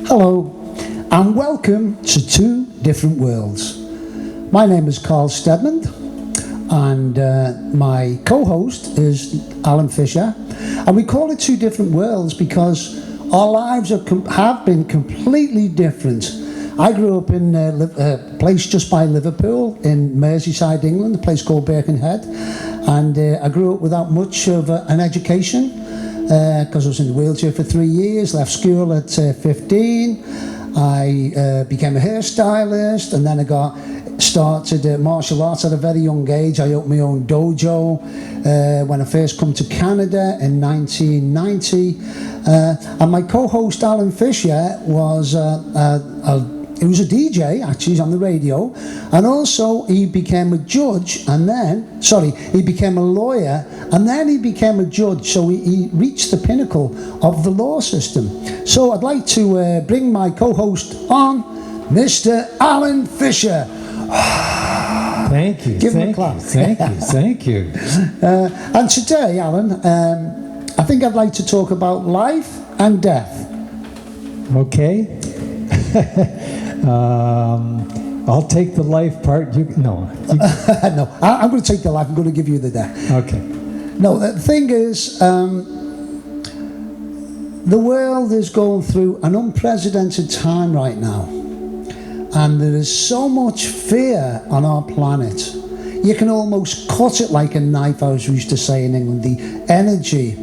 Hello, and welcome to Two Different Worlds. My name is Carl Stedmond, and my co-host is Alan Fisher. And we call it Two Different Worlds because our lives have been completely different. I grew up in a place just by Liverpool in Merseyside, England, a place called Birkenhead. And I grew up without much of an education because I was in the wheelchair for 3 years, left school at 15. I became a hairstylist, and then I started martial arts at a very young age. I opened my own dojo when I first come to Canada in 1990. And my co-host Alan Fisher was he was a DJ, actually, he's on the radio, and also he became a judge, and then, he became a lawyer, and then he became a judge, so he reached the pinnacle of the law system. So I'd like to bring my co-host on, Mr. Alan Fisher. Thank you. Give him a clap. Thank you. And today, Alan, I think I'd like to talk about life and death. Okay. I'll take the life part. No, I'm going to take the life. I'm going to give you the death. Okay. No, the thing is, the world is going through an unprecedented time right now, and there is so much fear on our planet. You can almost cut it like a knife, as we used to say in England, the energy,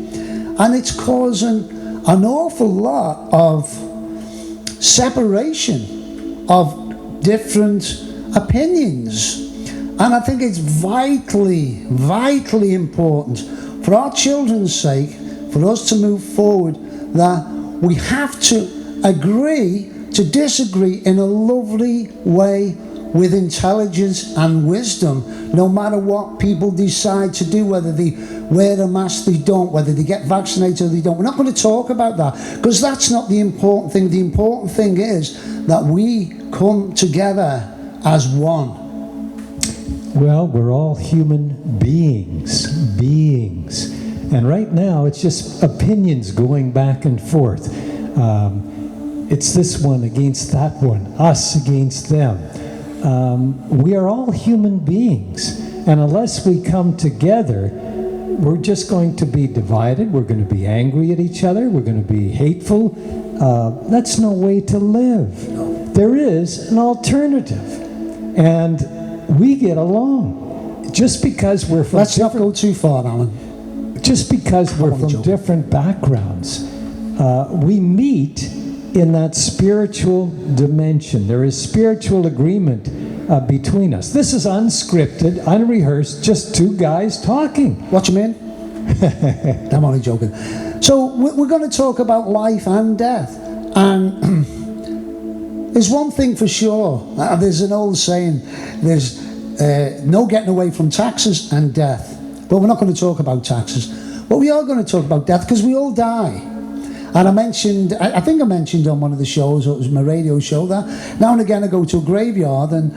and it's causing an awful lot of separation of different opinions. And I think it's vitally important for our children's sake, for us to move forward, that we have to agree to disagree in a lovely way with intelligence and wisdom, no matter what people decide to do, whether they wear a mask, they don't, whether they get vaccinated or they don't. We're not going to talk about that, because that's not the important thing. The important thing is that we come together as one. Well, we're all human beings. And right now, it's just opinions going back and forth. It's this one against that one, us against them. We are all human beings, and unless we come together, we're just going to be divided. We're going to be angry at each other. We're going to be hateful. That's no way to live. There is an alternative, and we get along. Just because we're from Let's not go too far, Alan. Just because we're from different backgrounds, we meet in that spiritual dimension. There is spiritual agreement between us. This is unscripted, unrehearsed, just two guys talking. What you mean? I'm only joking. So we're going to talk about life and death. And there's one thing for sure. There's an old saying, there's no getting away from taxes and death. But we're not going to talk about taxes. But we are going to talk about death, because we all die. And I think I mentioned on one of the shows, or it was my radio show, that now and again I go to a graveyard, and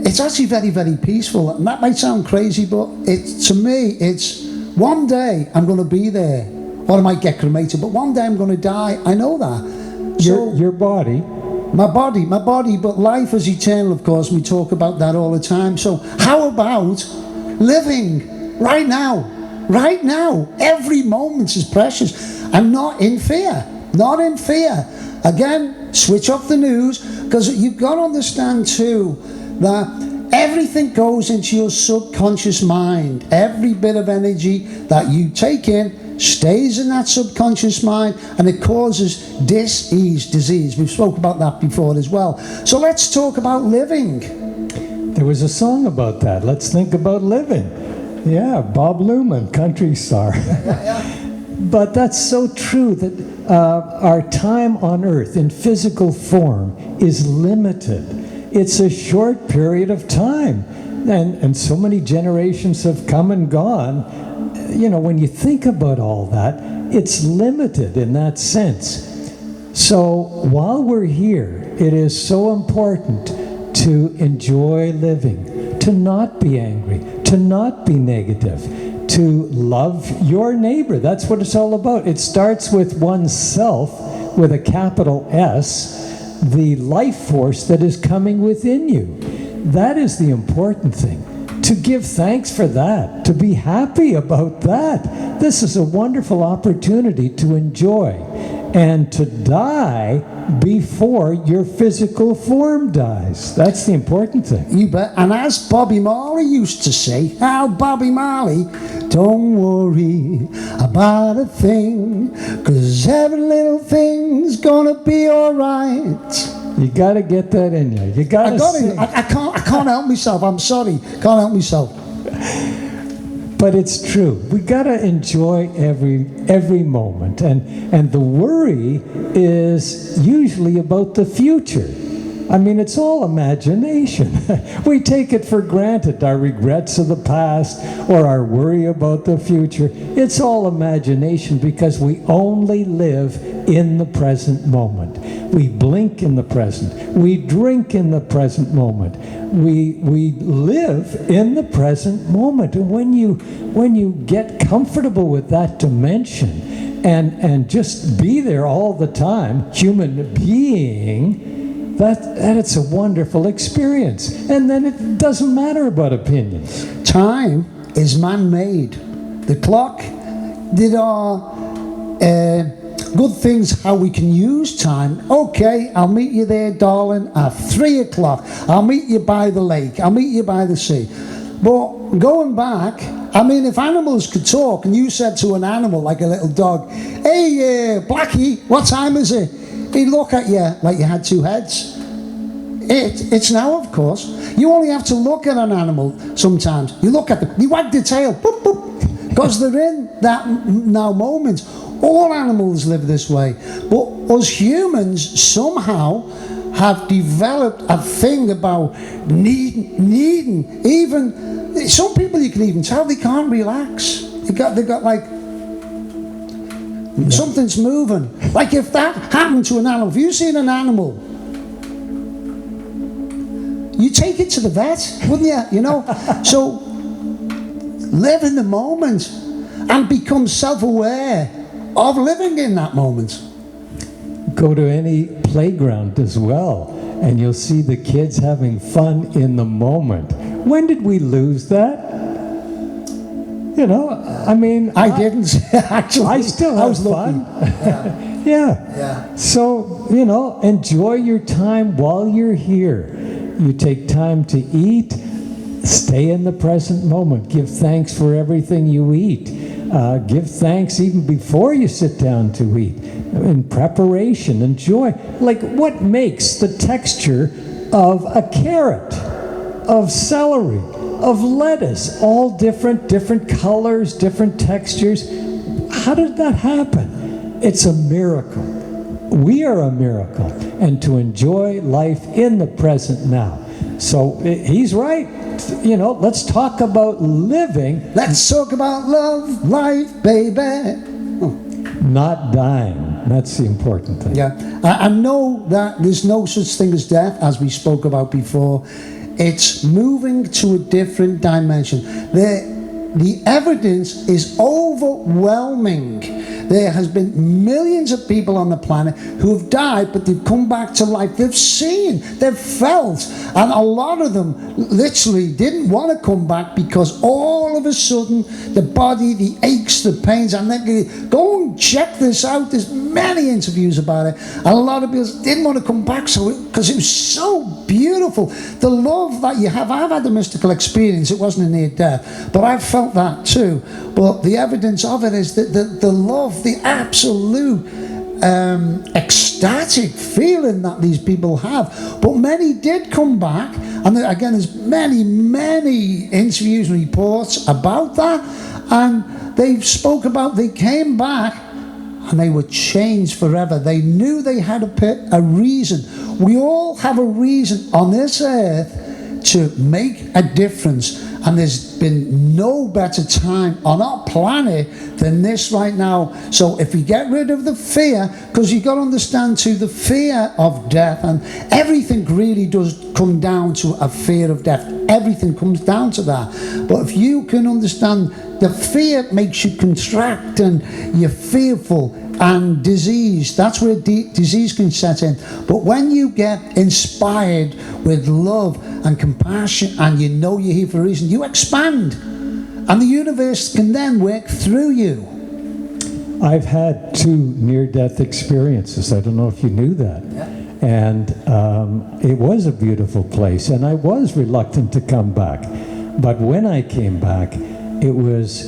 it's actually very, very peaceful. And that might sound crazy, but to me, it's one day I'm going to be there, or I might get cremated, but one day I'm going to die. I know that. Your body. My body, but life is eternal, of course. We talk about that all the time. So how about living right now? Right now, every moment is precious, and not in fear. Again, switch off the news, because you've got to understand too that everything goes into your subconscious mind. Every bit of energy that you take in stays in that subconscious mind, and it causes disease. We've spoke about that before as well. So let's talk about living. There was a song about that. Let's think about living. Yeah, Bob Luman, country star. But that's so true, that our time on earth in physical form is limited. It's a short period of time. And so many generations have come and gone. You know, when you think about all that, it's limited in that sense. So while we're here, it is so important to enjoy living, to not be angry, to not be negative, to love your neighbor. That's what it's all about. It starts with oneself, with a capital S, the life force that is coming within you. That is the important thing. To give thanks for that, to be happy about that. This is a wonderful opportunity to enjoy and to die before your physical form dies. That's the important thing. You bet. And as Bobby Marley used to say, Bobby Marley, don't worry about a thing, 'cause every little thing's gonna be all right. You got to get that in you. You got to sing. I can't help myself. I'm sorry. Can't help myself. But it's true. We got to enjoy every moment. And the worry is usually about the future. I mean, it's all imagination. We take it for granted, our regrets of the past or our worry about the future. It's all imagination because we only live in the present moment. We blink in the present. We drink in the present moment. We live in the present moment. And when you get comfortable with that dimension and just be there all the time, human being, that it's a wonderful experience. And then it doesn't matter about opinions. Time is man-made. The clock did our good things, how we can use time. Okay, I'll meet you there, darling, at 3 o'clock. I'll meet you by the lake. I'll meet you by the sea. But going back, I mean, if animals could talk and you said to an animal, like a little dog, hey, Blackie, what time is it? He'd look at you like you had two heads. It's now, of course. You only have to look at an animal sometimes. You look at them, you wag the tail, boop, boop, because they're in that now moment. All animals live this way. But us humans somehow have developed a thing about needing. Even, some people you can even tell they can't relax. They got like, something's moving. Like if that happened to an animal, if you've seen an animal, you take it to the vet, wouldn't you? You know? So live in the moment and become self-aware of living in that moment. Go to any playground as well, and you'll see the kids having fun in the moment. When did we lose that? You know, I mean... I didn't, actually. I still have fun. Yeah. So, you know, enjoy your time while you're here. You take time to eat. Stay in the present moment. Give thanks for everything you eat. Give thanks even before you sit down to eat. In preparation, enjoy. Like, what makes the texture of a carrot, of celery, of lettuce, all different colors, different textures? How did that happen? It's a miracle. We are a miracle. And to enjoy life in the present now. So he's right. You know, let's talk about living. Let's talk about love, life, baby. Not dying. That's the important thing. Yeah. I know that there's no such thing as death, as we spoke about before. It's moving to a different dimension. The evidence is overwhelming. There has been millions of people on the planet who have died, but they've come back to life. They've seen, they've felt, and a lot of them literally didn't want to come back because all of a sudden the body, the aches, the pains, and then go and check this out. There's many interviews about it. And a lot of people didn't want to come back because it was so beautiful. The love that you have. I've had a mystical experience. It wasn't a near death, but I've felt that too. But the evidence of it is that the love, the absolute ecstatic feeling that these people have. But many did come back, and again, there's many interviews and reports about that, and they spoke about they came back and they were changed forever. They knew they had a reason. We all have a reason on this earth to make a difference. And there's been no better time on our planet than this right now. So if we get rid of the fear, because you've got to understand too, the fear of death, and everything really does come down to a fear of death. Everything comes down to that. But if you can understand, the fear makes you contract and you're fearful. and disease. That's where disease can set in. But when you get inspired with love and compassion, and you know you're here for a reason, you expand. And the universe can then work through you. I've had 2 near-death experiences. I don't know if you knew that. Yeah. And it was a beautiful place, and I was reluctant to come back. But when I came back, it was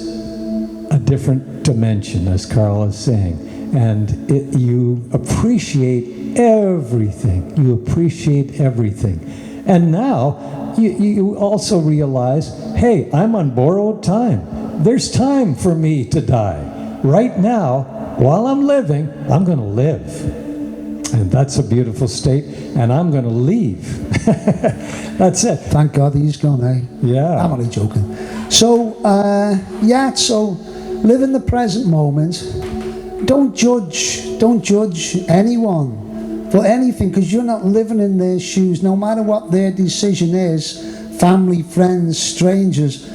a different dimension, as Carl is saying. And you appreciate everything. You appreciate everything. And now you also realize, hey, I'm on borrowed time. There's time for me to die. Right now, while I'm living, I'm going to live. And that's a beautiful state, and I'm going to leave. That's it. Thank God he's gone, eh? Yeah. I'm only joking. So, so live in the present moment. Don't judge anyone for anything, because you're not living in their shoes, no matter what their decision is, family, friends, strangers.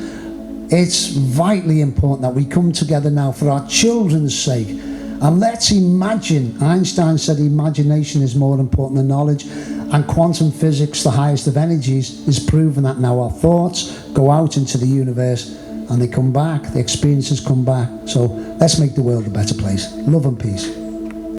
It's vitally important that we come together now for our children's sake. And let's imagine. Einstein said imagination is more important than knowledge. And quantum physics, the highest of energies, is proven that now our thoughts go out into the universe and they come back. The experiences come back. So let's make the world a better place. Love and peace.